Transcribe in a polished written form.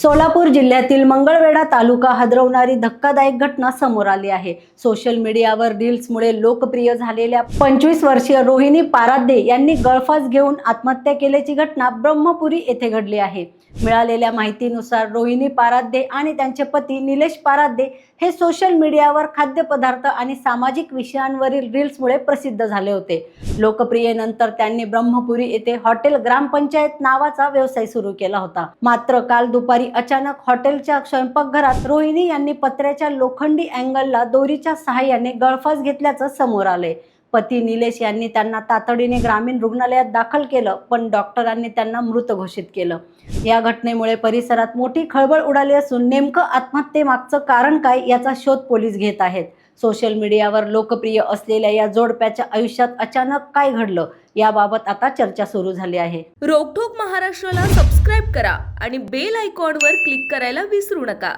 सोलापूर जिल्ह्यातील मंगळवेढा तालुका हादरवणारी धक्कादायक घटना समोर आली आहे। सोशल मीडियावर रील्समुळे लोकप्रिय झालेल्या 25 वर्षीय रोहिणी पाराध्ये यांनी गळफास घेऊन आत्महत्या केल्याची घटना ब्रह्मपुरी येथे घडली आहे। मिळालेल्या माहितीनुसार रोहिणी पाराध्ये आणि त्यांचे पती निलेश पाराध्ये हे सोशल मीडियावर खाद्यपदार्थ आणि सामाजिक विषयांवरील रील्समुळे प्रसिद्ध झाले होते। लोकप्रियतेनंतर त्यांनी ब्रह्मपुरी येथे हॉटेल ग्रामपंचायत नावाचा व्यवसाय सुरू केला होता। मात्र काल दुपारी अचानक हॉटेलच्या स्वयंपाकघरात रोहिणी यांनी पत्र्याच्या लोखंडी अँगलला दोरीच्या सहाय्याने गळफास घेतल्याचं समोर आले। पती निलेश यांनी त्यांना तातडीने ग्रामीण रुग्णालयात दाखल केलं, पण डॉक्टरांनी त्यांना मृत घोषित केलं। या घटनेमुळे परिसरात मोठी खळबळ उडाली असून नेमकं आत्महत्येमागचं कारण काय याचा शोध पोलीस घेत आहेत। सोशल मीडियावर लोकप्रिय असलेल्या या जोडप्याच्या आयुष्यात अचानक काय घडलं याबाबत आता चर्चा सुरू झाली आहे। रोकठोक महाराष्ट्राला सबस्क्राईब करा आणि बेल आयकॉनवर क्लिक करायला विसरू नका।